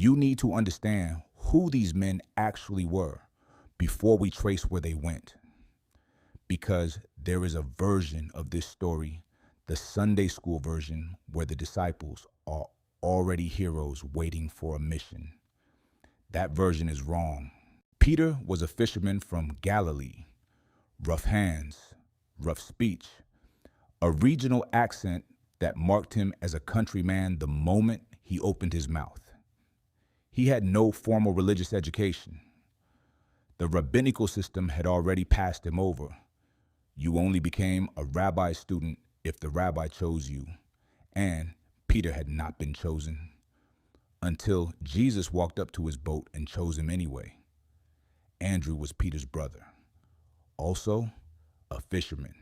You need to understand who these men actually were before we trace where they went. Because there is a version of this story, the Sunday school version, where the disciples are already heroes waiting for a mission. That version is wrong. Peter was a fisherman from Galilee. Rough hands, rough speech, a regional accent that marked him as a countryman the moment he opened his mouth. He had no formal religious education. The rabbinical system had already passed him over. You only became a rabbi student if the rabbi chose you, and Peter had not been chosen until Jesus walked up to his boat and chose him anyway. Andrew was Peter's brother, also a fisherman,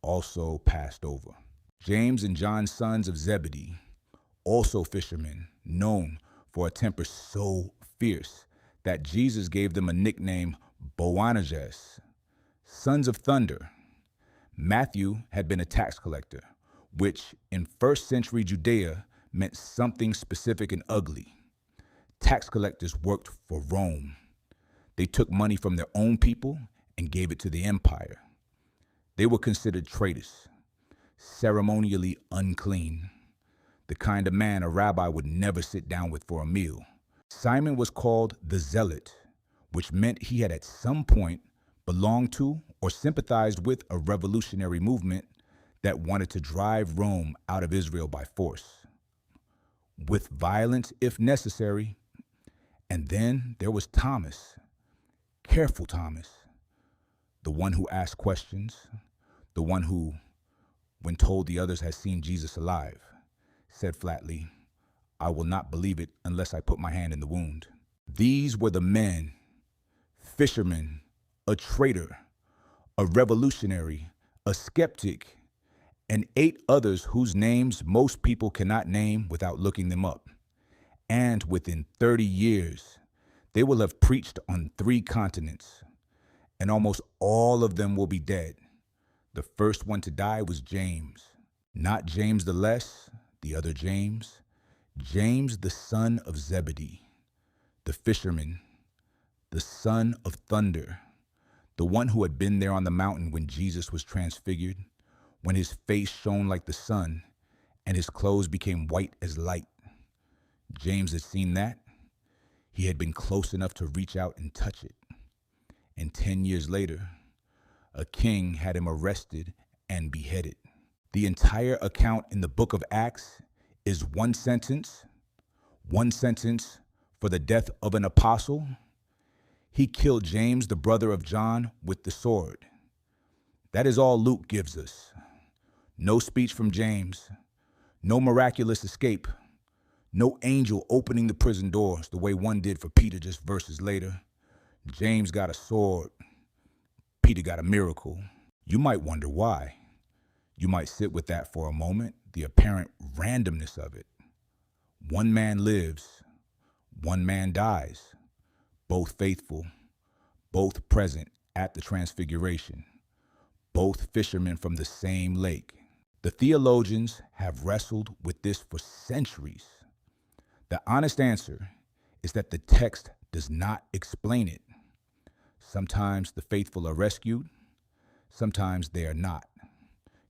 also passed over. James and John, sons of Zebedee, also fishermen, known for a temper so fierce that Jesus gave them a nickname, Boanerges, sons of thunder. Matthew had been a tax collector, which in first century Judea meant something specific and ugly. Tax collectors worked for Rome. They took money from their own people and gave it to the empire. They were considered traitors, ceremonially unclean, the kind of man a rabbi would never sit down with for a meal. Simon was called the Zealot, which meant he had at some point belonged to or sympathized with a revolutionary movement that wanted to drive Rome out of Israel by force, with violence if necessary. And then there was Thomas, careful Thomas, the one who asked questions, the one who, when told the others had seen Jesus alive, said flatly, "I will not believe it unless I put my hand in the wound." These were the men, fishermen, a traitor, a revolutionary, a skeptic, and 8 others whose names most people cannot name without looking them up. And within 30 years, they will have preached on 3 continents, and almost all of them will be dead. The first one to die was James, not James the Less, the other James, James the son of Zebedee, the fisherman, the son of thunder, the one who had been there on the mountain when Jesus was transfigured, when his face shone like the sun and his clothes became white as light. James had seen that. He had been close enough to reach out and touch it. And 10 years later, a king had him arrested and beheaded. The entire account in the book of Acts is one sentence for the death of an apostle. He killed James, the brother of John, with the sword. That is all Luke gives us. No speech from James, no miraculous escape, no angel opening the prison doors the way one did for Peter just verses later. James got a sword, Peter got a miracle. You might wonder why. You might sit with that for a moment, the apparent randomness of it. One man lives, one man dies, both faithful, both present at the transfiguration, both fishermen from the same lake. The theologians have wrestled with this for centuries. The honest answer is that the text does not explain it. Sometimes the faithful are rescued, sometimes they are not.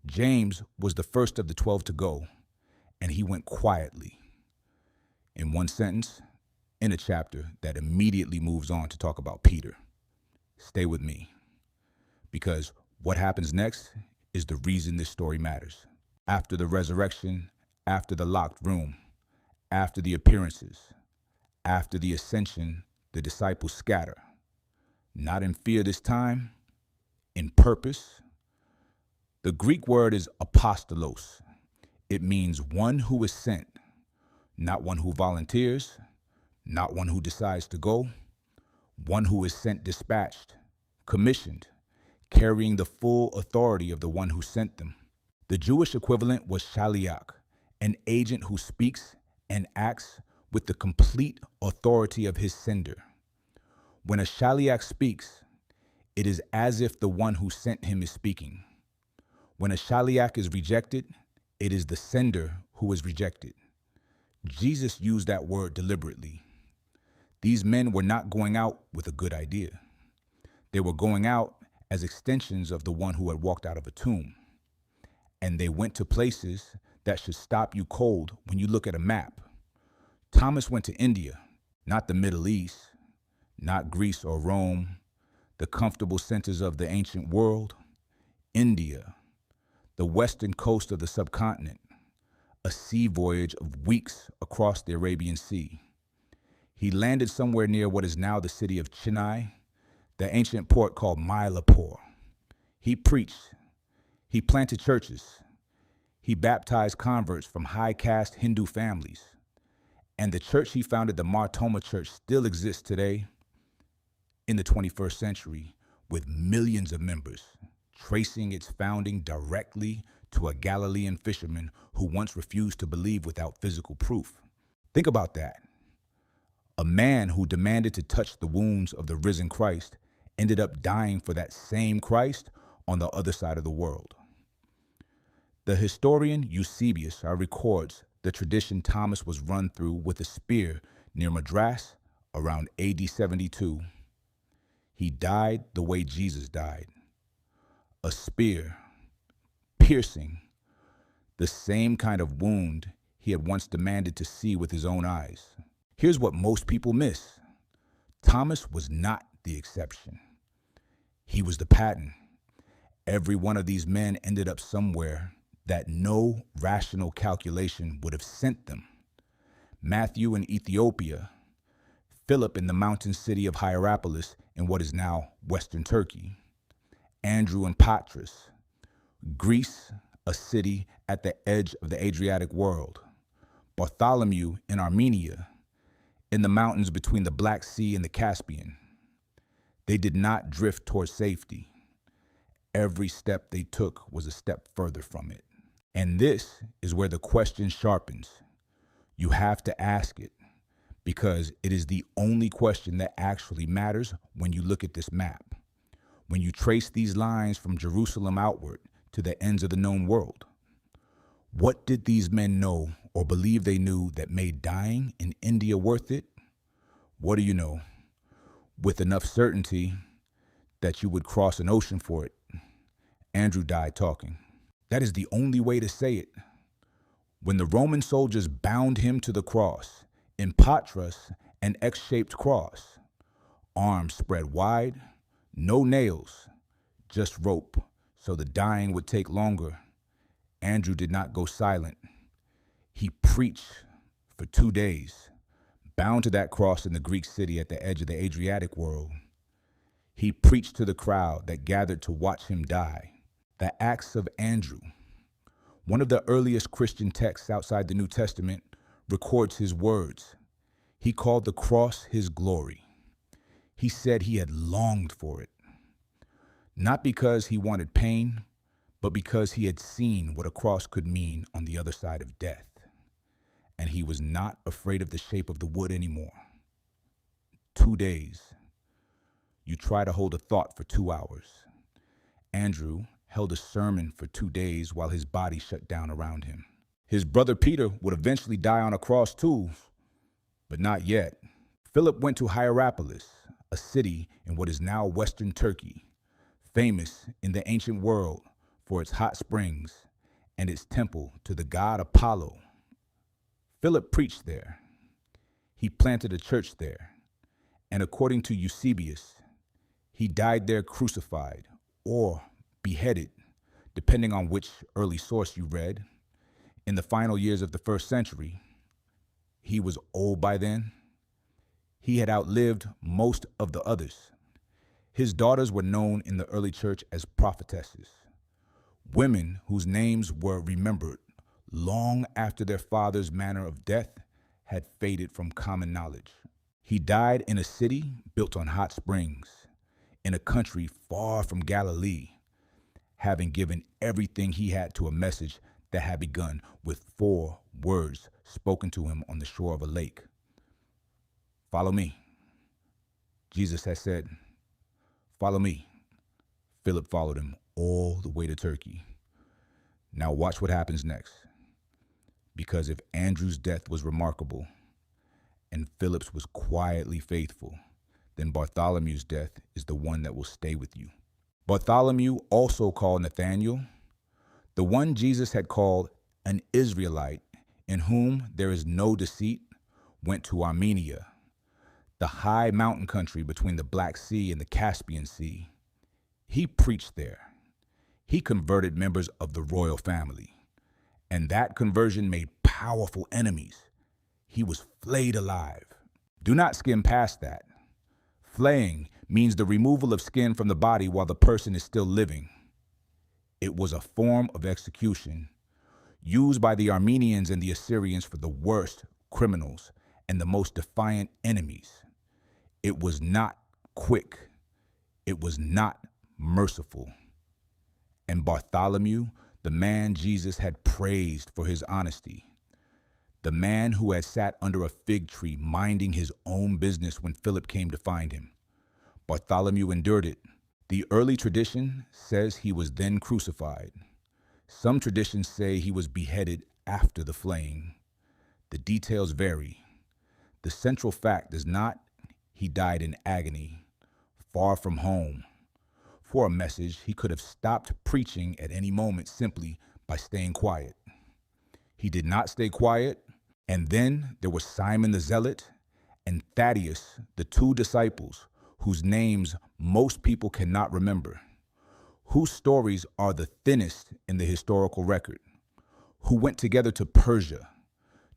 James was the first of the 12 to go, and he went quietly. In one sentence, in a chapter that immediately moves on to talk about Peter. Stay with me, because what happens next is the reason this story matters. After the resurrection, after the locked room, after the appearances, after the ascension, the disciples scatter. Not in fear this time, in purpose. The Greek word is apostolos. It means one who is sent, not one who volunteers, not one who decides to go, one who is sent dispatched, commissioned, carrying the full authority of the one who sent them. The Jewish equivalent was shaliach, an agent who speaks and acts with the complete authority of his sender. When a shaliach speaks, it is as if the one who sent him is speaking. When a shaliach is rejected, it is the sender who is rejected. Jesus used that word deliberately. These men were not going out with a good idea. They were going out as extensions of the one who had walked out of a tomb. And they went to places that should stop you cold when you look at a map. Thomas went to India, not the Middle East, not Greece or Rome, the comfortable centers of the ancient world. India, the western coast of the subcontinent, a sea voyage of weeks across the Arabian Sea. He landed somewhere near what is now the city of Chennai, the ancient port called Mylapore. He preached. He planted churches. He baptized converts from high-caste Hindu families. And the church he founded, the Mar Thoma Church, still exists today in the 21st century with millions of members, tracing its founding directly to a Galilean fisherman who once refused to believe without physical proof. Think about that. A man who demanded to touch the wounds of the risen Christ ended up dying for that same Christ on the other side of the world. The historian Eusebius records the tradition Thomas was run through with a spear near Madras around AD 72. He died the way Jesus died. A spear, piercing, the same kind of wound he had once demanded to see with his own eyes. Here's what most people miss. Thomas was not the exception. He was the pattern. Every one of these men ended up somewhere that no rational calculation would have sent them. Matthew in Ethiopia, Philip in the mountain city of Hierapolis in what is now Western Turkey, Andrew in Patras, Greece, a city at the edge of the Adriatic world, Bartholomew in Armenia, in the mountains between the Black Sea and the Caspian. They did not drift toward safety. Every step they took was a step further from it. And this is where the question sharpens. You have to ask it, because it is the only question that actually matters when you look at this map. When you trace these lines from Jerusalem outward to the ends of the known world, what did these men know or believe they knew that made dying in India worth it? What do you know? With enough certainty that you would cross an ocean for it. Andrew died talking. That is the only way to say it. When the Roman soldiers bound him to the cross, in Patras, an X-shaped cross, arms spread wide, no nails, just rope, so the dying would take longer, Andrew did not go silent. He preached for 2 days, bound to that cross in the Greek city at the edge of the Adriatic world. He preached to the crowd that gathered to watch him die. The Acts of Andrew, one of the earliest Christian texts outside the New Testament, records his words. He called the cross his glory. He said he had longed for it, not because he wanted pain, but because he had seen what a cross could mean on the other side of death. And he was not afraid of the shape of the wood anymore. 2 days. You try to hold a thought for 2 hours. Andrew held a sermon for 2 days while his body shut down around him. His brother Peter would eventually die on a cross too, but not yet. Philip went to Hierapolis, a city in what is now Western Turkey, famous in the ancient world for its hot springs and its temple to the god Apollo. Philip preached there. He planted a church there, and according to Eusebius, he died there crucified or beheaded, depending on which early source you read. In the final years of the first century, he was old by then. He had outlived most of the others. His daughters were known in the early church as prophetesses, women whose names were remembered long after their father's manner of death had faded from common knowledge. He died in a city built on hot springs, in a country far from Galilee, having given everything he had to a message that had begun with 4 words spoken to him on the shore of a lake. Follow me. Jesus had said, follow me. Philip followed him all the way to Turkey. Now watch what happens next. Because if Andrew's death was remarkable and Philip's was quietly faithful, then Bartholomew's death is the one that will stay with you. Bartholomew, also called Nathanael, the one Jesus had called an Israelite, in whom there is no deceit, went to Armenia, the high mountain country between the Black Sea and the Caspian Sea. He preached there. He converted members of the royal family, and that conversion made powerful enemies. He was flayed alive. Do not skim past that. Flaying means the removal of skin from the body while the person is still living. It was a form of execution used by the Armenians and the Assyrians for the worst criminals and the most defiant enemies. It was not quick. It was not merciful. And Bartholomew, the man Jesus had praised for his honesty, the man who had sat under a fig tree minding his own business when Philip came to find him, Bartholomew endured it. The early tradition says he was then crucified. Some traditions say he was beheaded after the flaying. The details vary. The central fact is not he died in agony, far from home. For a message, he could have stopped preaching at any moment simply by staying quiet. He did not stay quiet, and then there was Simon the Zealot and Thaddaeus, the two disciples, whose names most people cannot remember, whose stories are the thinnest in the historical record, who went together to Persia,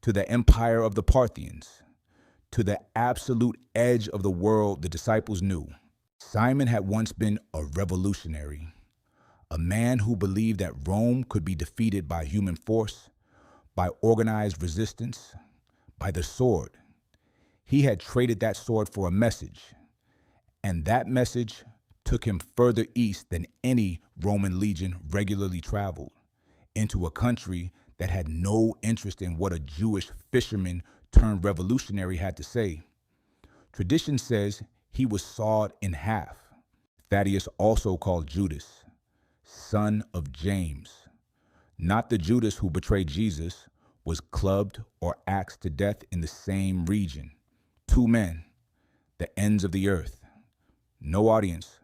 to the empire of the Parthians, to the absolute edge of the world the disciples knew. Simon had once been a revolutionary, a man who believed that Rome could be defeated by human force, by organized resistance, by the sword. He had traded that sword for a message, and that message took him further east than any Roman legion regularly traveled, into a country that had no interest in what a Jewish fisherman turned revolutionary had to say. Tradition says he was sawed in half. Thaddaeus, also called Judas, son of James, not the Judas who betrayed Jesus, was clubbed or axed to death in the same region. Two men, the ends of the earth. No audience,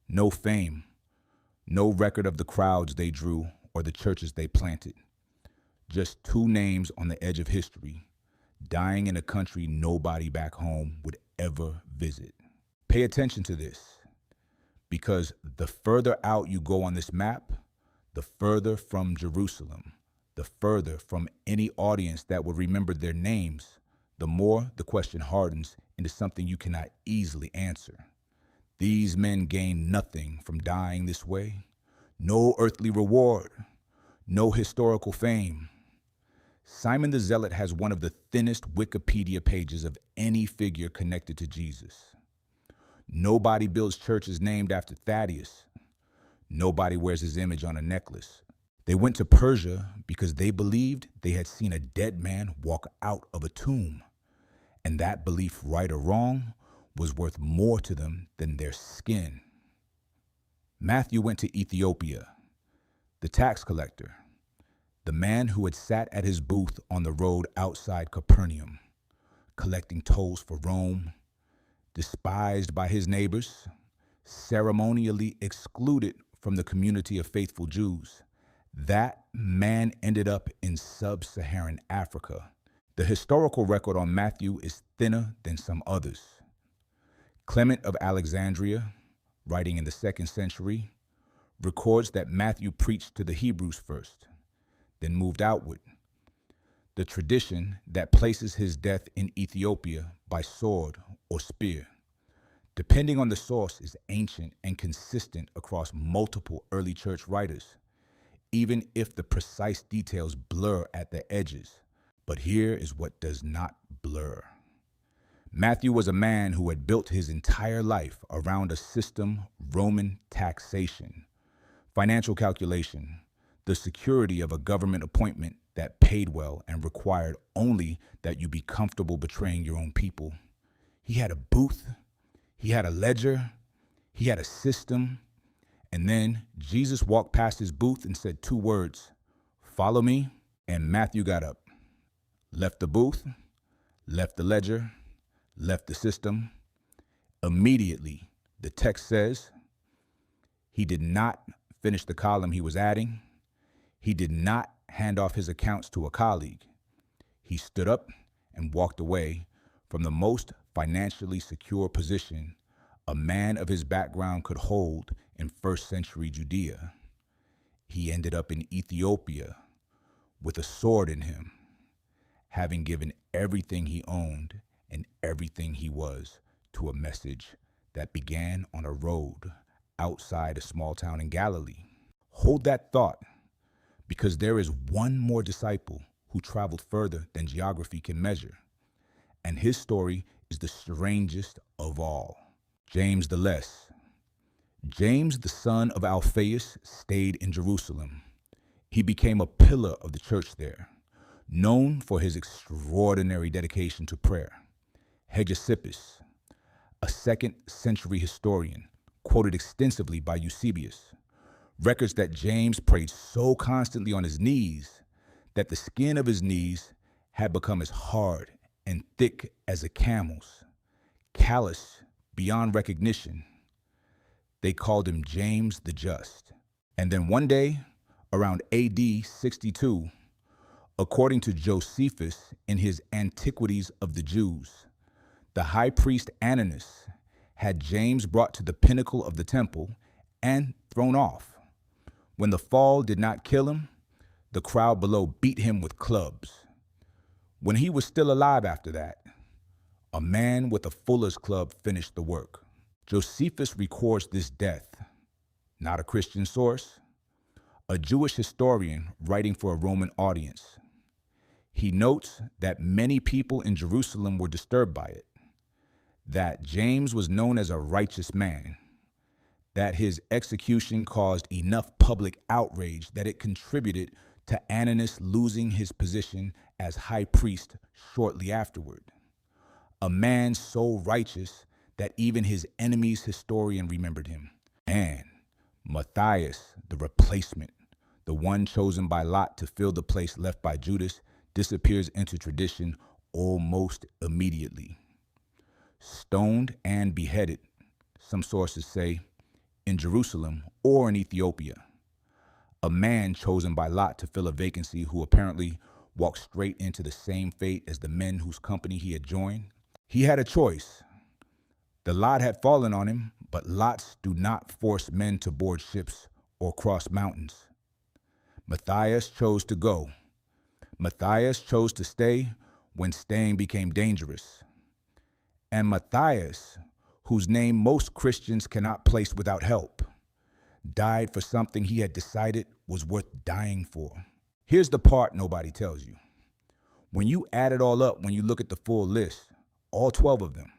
no fame, no record of the crowds they drew or the churches they planted. Just two names on the edge of history, dying in a country nobody back home would ever visit. Pay attention to this, because the further out you go on this map, the further from Jerusalem, the further from any audience that will remember their names, the more the question hardens into something you cannot easily answer. These men gained nothing from dying this way. No earthly reward, no historical fame. Simon the Zealot has one of the thinnest Wikipedia pages of any figure connected to Jesus. Nobody builds churches named after Thaddaeus. Nobody wears his image on a necklace. They went to Persia because they believed they had seen a dead man walk out of a tomb. And that belief, right or wrong, was worth more to them than their skin. Matthew went to Ethiopia, the tax collector, the man who had sat at his booth on the road outside Capernaum, collecting tolls for Rome, despised by his neighbors, ceremonially excluded from the community of faithful Jews. That man ended up in sub-Saharan Africa. The historical record on Matthew is thinner than some others. Clement of Alexandria, writing in the 2nd century, records that Matthew preached to the Hebrews first, then moved outward. The tradition that places his death in Ethiopia by sword or spear, depending on the source, is ancient and consistent across multiple early church writers, even if the precise details blur at the edges. But here is what does not blur. Matthew was a man who had built his entire life around a system, Roman taxation, financial calculation, the security of a government appointment that paid well and required only that you be comfortable betraying your own people. He had a booth, he had a ledger, he had a system, and then Jesus walked past his booth and said 2 words, "Follow me," and Matthew got up. Left the booth, left the ledger, left the system. Immediately, the text says, he did not finish the column he was adding. He did not hand off his accounts to a colleague. He stood up and walked away from the most financially secure position a man of his background could hold in first century Judea. He ended up in Ethiopia with a sword in him, having given everything he owned and everything he was to a message that began on a road outside a small town in Galilee. Hold that thought, because there is one more disciple who traveled further than geography can measure, and his story is the strangest of all. James the Less. James, the son of Alphaeus, stayed in Jerusalem. He became a pillar of the church there, known for his extraordinary dedication to prayer. Josephus, a second century historian, quoted extensively by Eusebius, records that James prayed so constantly on his knees that the skin of his knees had become as hard and thick as a camel's, callous beyond recognition. They called him James the Just. And then one day, around AD 62, according to Josephus in his Antiquities of the Jews, the high priest Ananias had James brought to the pinnacle of the temple and thrown off. When the fall did not kill him, the crowd below beat him with clubs. When he was still alive after that, a man with a fuller's club finished the work. Josephus records this death, not a Christian source, a Jewish historian writing for a Roman audience. He notes that many people in Jerusalem were disturbed by it, that James was known as a righteous man, that his execution caused enough public outrage that it contributed to Ananias losing his position as high priest shortly afterward. A man so righteous that even his enemy's historian remembered him. And Matthias, the replacement, the one chosen by Lot to fill the place left by Judas, disappears into tradition almost immediately. Stoned and beheaded, some sources say, in Jerusalem or in Ethiopia. A man chosen by Lot to fill a vacancy who apparently walked straight into the same fate as the men whose company he had joined. He had a choice. The lot had fallen on him, but lots do not force men to board ships or cross mountains. Matthias chose to go. Matthias chose to stay when staying became dangerous. And Matthias, whose name most Christians cannot place without help, died for something he had decided was worth dying for. Here's the part nobody tells you. When you add it all up, when you look at the full list, all 12 of them,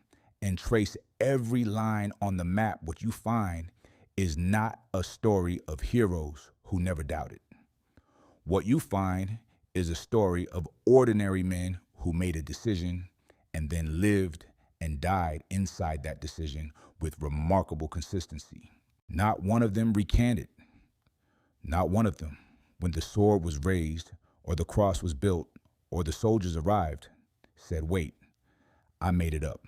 and trace every line on the map, what you find is not a story of heroes who never doubted. What you find is a story of ordinary men who made a decision and then lived and died inside that decision with remarkable consistency. Not one of them recanted. Not one of them, when the sword was raised or the cross was built or the soldiers arrived, said, "Wait, I made it up."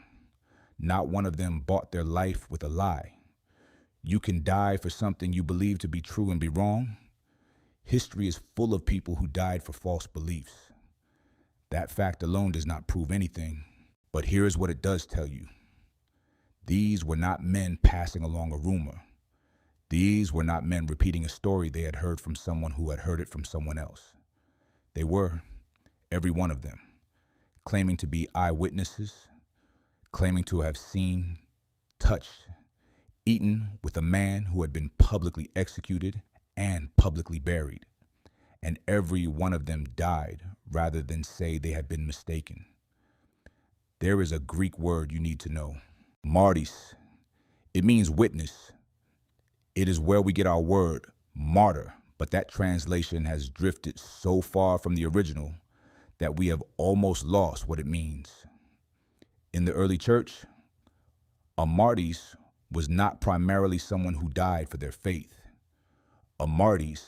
Not one of them bought their life with a lie. You can die for something you believe to be true and be wrong. History is full of people who died for false beliefs. That fact alone does not prove anything, but here's what it does tell you. These were not men passing along a rumor. These were not men repeating a story they had heard from someone who had heard it from someone else. They were, every one of them, claiming to be eyewitnesses, claiming to have seen, touched, eaten with a man who had been publicly executed and publicly buried. And every one of them died rather than say they had been mistaken. There is a Greek word you need to know, martys. It means witness. It is where we get our word, martyr, but that translation has drifted so far from the original that we have almost lost what it means. In the early church, a martys was not primarily someone who died for their faith. A martys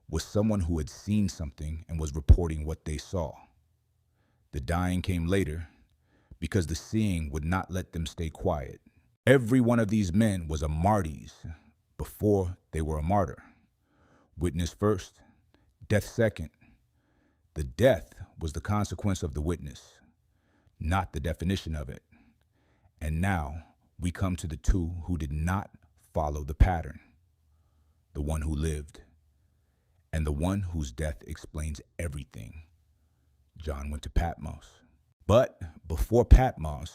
was someone who had seen something and was reporting what they saw. The dying came later because the seeing would not let them stay quiet. Every one of these men was a martyrs before they were a martyr. Witness first, death second. The death was the consequence of the witness, not the definition of it. And now we come to the two who did not follow the pattern, the one who lived, and the one whose death explains everything. John went to Patmos. But before Patmos,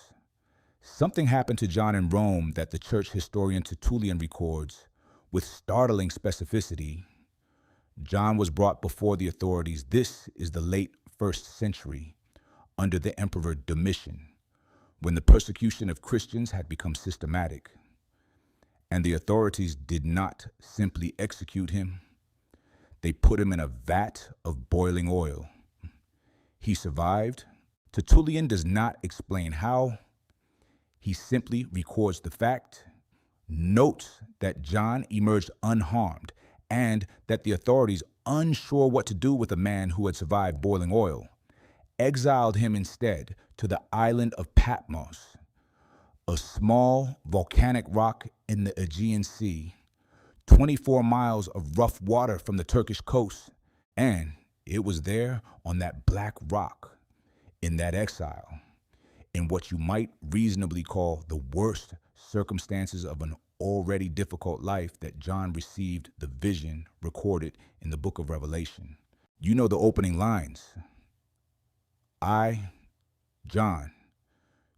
something happened to John in Rome that the church historian Tertullian records with startling specificity. John was brought before the authorities. This is the late 1st century, under the Emperor Domitian, when the persecution of Christians had become systematic. And the authorities did not simply execute him. They put him in a vat of boiling oil. He survived. Tertullian does not explain how. He simply records the fact, notes that John emerged unharmed, and that the authorities, unsure what to do with a man who had survived boiling oil, exiled him instead to the island of Patmos, a small volcanic rock in the Aegean Sea, 24 miles of rough water from the Turkish coast. And it was there on that black rock, in that exile, in what you might reasonably call the worst circumstances of an already difficult life, that John received the vision recorded in the book of Revelation. You know the opening lines. I, John,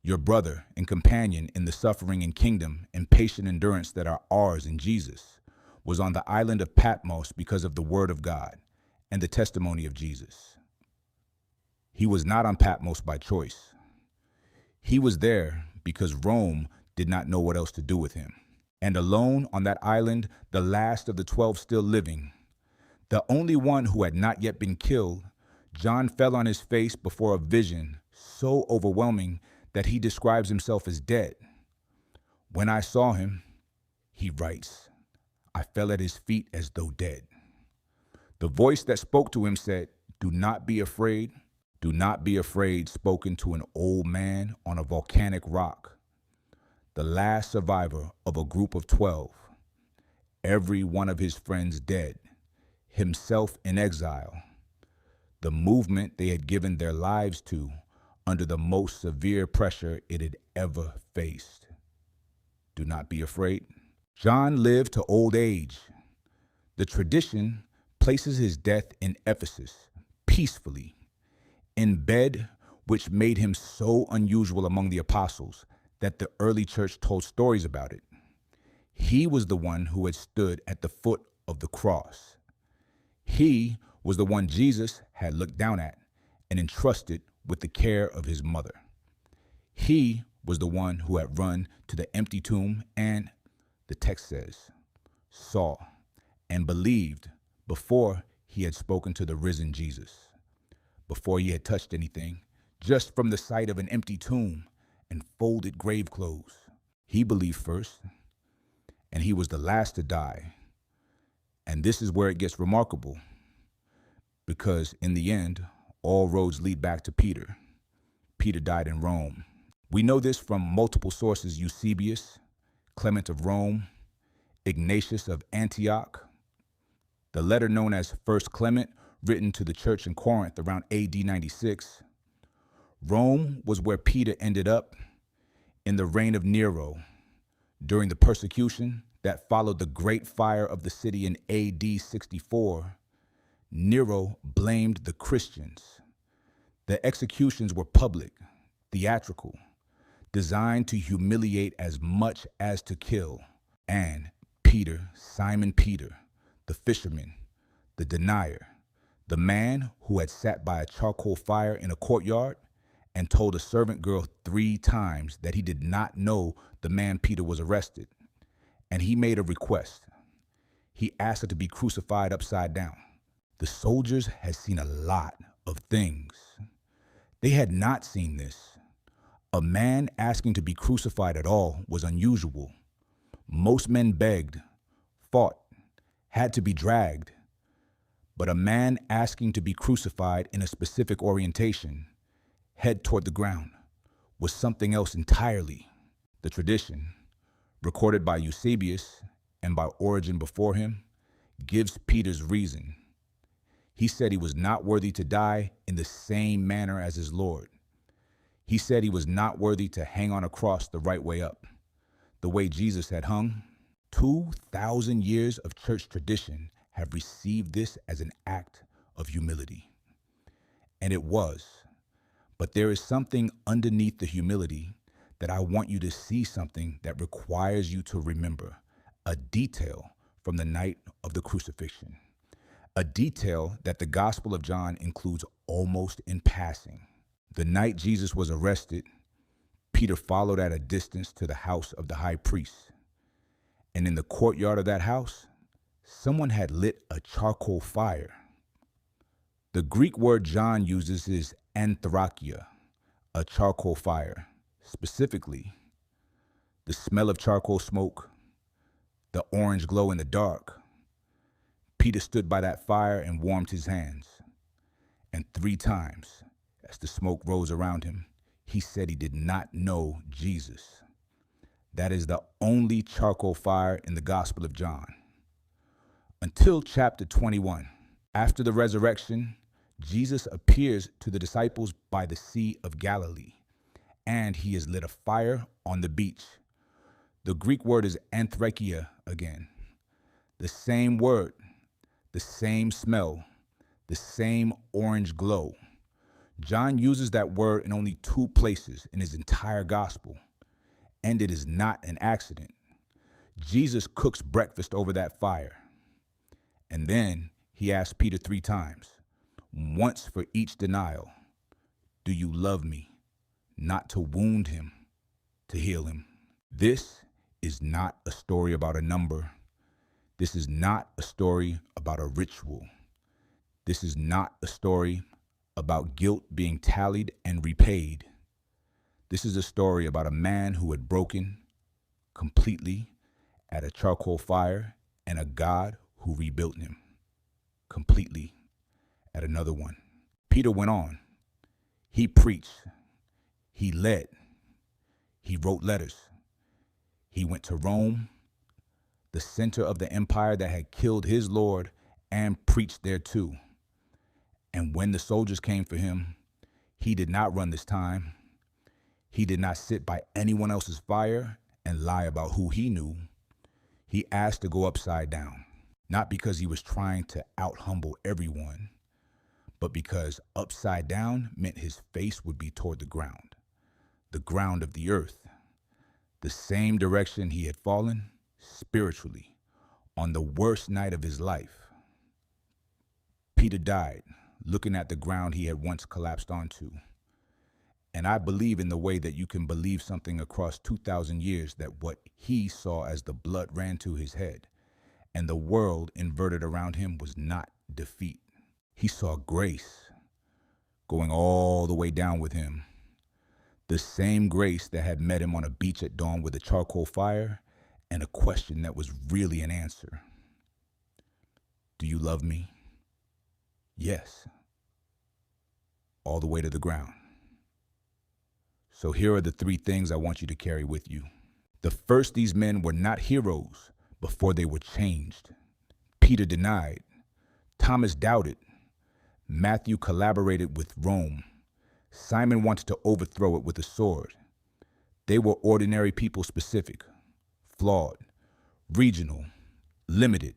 your brother and companion in the suffering and kingdom and patient endurance that are ours in Jesus, was on the island of Patmos because of the word of God and the testimony of Jesus. He was not on Patmos by choice. He was there because Rome did not know what else to do with him. And alone on that island, the last of the 12 still living, the only one who had not yet been killed, John fell on his face before a vision so overwhelming that he describes himself as dead. When I saw him, he writes, I fell at his feet as though dead. The voice that spoke to him said, do not be afraid. Do not be afraid, spoken to an old man on a volcanic rock, the last survivor of a group of 12, every one of his friends dead, himself in exile, the movement they had given their lives to under the most severe pressure it had ever faced. Do not be afraid. John lived to old age. The tradition places his death in Ephesus, peacefully, in bed, which made him so unusual among the apostles that the early church told stories about it. He was the one who had stood at the foot of the cross. He was the one Jesus had looked down at and entrusted with the care of his mother. He was the one who had run to the empty tomb and, the text says, saw and believed before he had spoken to the risen Jesus, before he had touched anything, just from the sight of an empty tomb and folded grave clothes. He believed first, and he was the last to die. And this is where it gets remarkable, because in the end, all roads lead back to Peter. Peter died in Rome. We know this from multiple sources: Eusebius, Clement of Rome, Ignatius of Antioch. The letter known as First Clement, written to the church in Corinth around AD 96. Rome was where Peter ended up in the reign of Nero during the persecution that followed the Great Fire of the city in AD 64. Nero blamed the Christians. The executions were public, theatrical, designed to humiliate as much as to kill. And Peter, Simon Peter, the fisherman, the denier, the man who had sat by a charcoal fire in a courtyard and told a servant girl 3 times that he did not know the man Peter was arrested. And he made a request. He asked her to be crucified upside down. The soldiers had seen a lot of things. They had not seen this. A man asking to be crucified at all was unusual. Most men begged, fought, had to be dragged. But a man asking to be crucified in a specific orientation, head toward the ground, was something else entirely. The tradition, recorded by Eusebius and by Origen before him, gives Peter's reason. He said he was not worthy to die in the same manner as his Lord. He said he was not worthy to hang on a cross the right way up, the way Jesus had hung. 2,000 years of church tradition have received this as an act of humility. And it was. But there is something underneath the humility that I want you to see, something that requires you to remember, a detail from the night of the crucifixion, a detail that the Gospel of John includes almost in passing. The night Jesus was arrested, Peter followed at a distance to the house of the high priest. And in the courtyard of that house, someone had lit a charcoal fire. The Greek word John uses is anthrakia, a charcoal fire. Specifically, the smell of charcoal smoke, the orange glow in the dark. Peter stood by that fire and warmed his hands. And 3 times, as the smoke rose around him, he said he did not know Jesus. That is the only charcoal fire in the Gospel of John. Until chapter 21, after the resurrection, Jesus appears to the disciples by the Sea of Galilee, and he has lit a fire on the beach. The Greek word is anthrakia again. The same word, the same smell, the same orange glow. John uses that word in only 2 places in his entire gospel, and it is not an accident. Jesus cooks breakfast over that fire, and then he asks Peter 3 times, once for each denial, do you love me? Not to wound him, to heal him. This is not a story about a number. This is not a story about a ritual. This is not a story about guilt being tallied and repaid. This is a story about a man who had broken completely at a charcoal fire and a God who rebuilt him completely at another one. Peter went on. He preached. He led. He wrote letters. He went to Rome, the center of the empire that had killed his Lord, and preached there too. And when the soldiers came for him, he did not run this time. He did not sit by anyone else's fire and lie about who he knew. He asked to go upside down, not because he was trying to out-humble everyone, but because upside down meant his face would be toward the ground of the earth, the same direction he had fallen spiritually on the worst night of his life. Peter died looking at the ground he had once collapsed onto. And I believe in the way that you can believe something across 2,000 years, that what he saw as the blood ran to his head and the world inverted around him was not defeat. He saw grace going all the way down with him. The same grace that had met him on a beach at dawn with a charcoal fire and a question that was really an answer. Do you love me? Yes. All the way to the ground. So here are the 3 things I want you to carry with you. The first, these men were not heroes before they were changed. Peter denied. Thomas doubted. Matthew collaborated with Rome. Simon wanted to overthrow it with a sword. They were ordinary people, specific, flawed, regional, limited.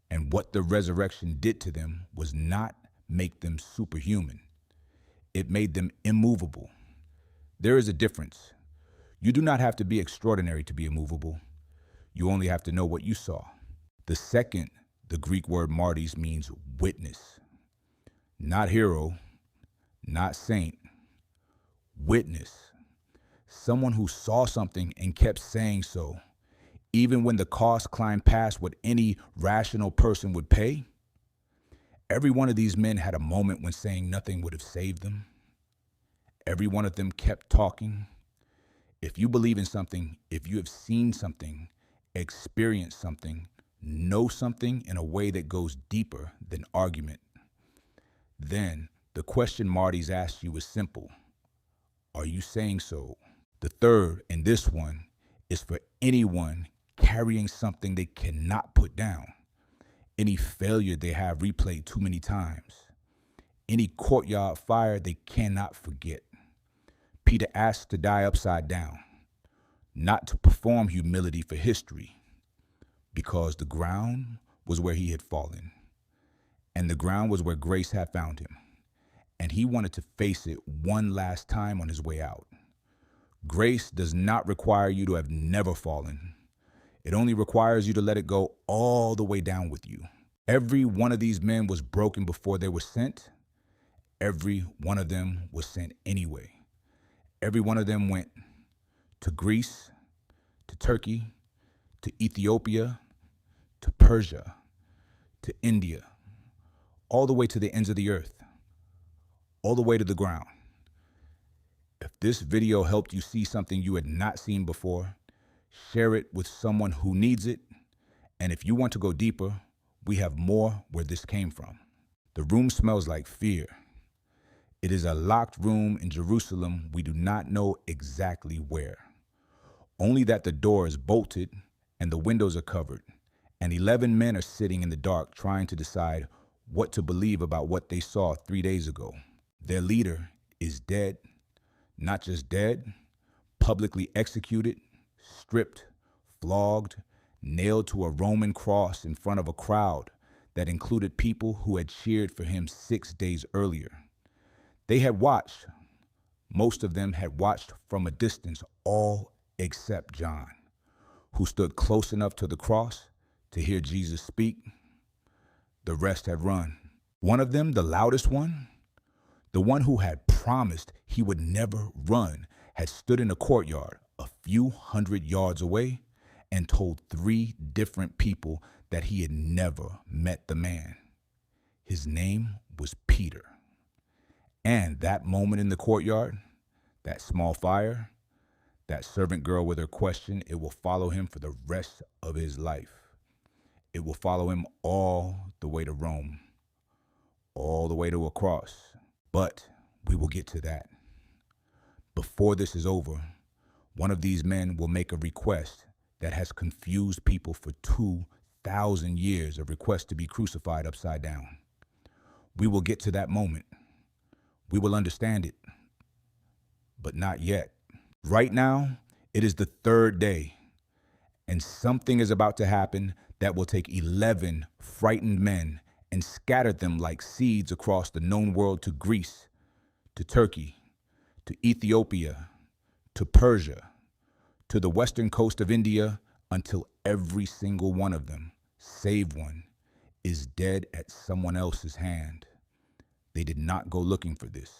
And what the resurrection did to them was not make them superhuman. It made them immovable. There is a difference. You do not have to be extraordinary to be immovable. You only have to know what you saw. The second, the Greek word martyrs, means witness. Not hero, not saint, witness. Someone who saw something and kept saying so, even when the cost climbed past what any rational person would pay. Every one of these men had a moment when saying nothing would have saved them. Every one of them kept talking. If you believe in something, if you have seen something, experienced something, know something in a way that goes deeper than argument, then the question Marty's asked you is simple. Are you saying so? The third, and this one, is for anyone carrying something they cannot put down, any failure they have replayed too many times, any courtyard fire they cannot forget. Peter asked to die upside down, not to perform humility for history, because the ground was where he had fallen, and the ground was where grace had found him, and he wanted to face it one last time on his way out. Grace does not require you to have never fallen. It only requires you to let it go all the way down with you. Every one of these men was broken before they were sent. Every one of them was sent anyway. Every one of them went to Greece, to Turkey, to Ethiopia, to Persia, to India, all the way to the ends of the earth, all the way to the ground. If this video helped you see something you had not seen before, share it with someone who needs it. And if you want to go deeper, we have more where this came from. The room smells like fear. It is a locked room in Jerusalem. We do not know exactly where. Only that the door is bolted and the windows are covered, and 11 men are sitting in the dark trying to decide what to believe about what they saw 3 days ago. Their leader is dead, not just dead, publicly executed, stripped, flogged, nailed to a Roman cross in front of a crowd that included people who had cheered for him 6 days earlier. They had watched, most of them had watched from a distance, all except John, who stood close enough to the cross to hear Jesus speak. The rest had run. One of them, the loudest one, the one who had promised he would never run, had stood in a courtyard a few hundred yards away and told 3 different people that he had never met the man. His name was Peter. And that moment in the courtyard, that small fire, that servant girl with her question, it will follow him for the rest of his life. It will follow him all the way to Rome, all the way to a cross. But we will get to that. Before this is over, one of these men will make a request that has confused people for 2,000 years, a request to be crucified upside down. We will get to that moment. We will understand it, but not yet. Right now, it is the 3rd day, and something is about to happen that will take 11 frightened men and scatter them like seeds across the known world to Greece, to Turkey, to Ethiopia, to Persia, to the western coast of India, until every single one of them, save one, is dead at someone else's hand. They did not go looking for this.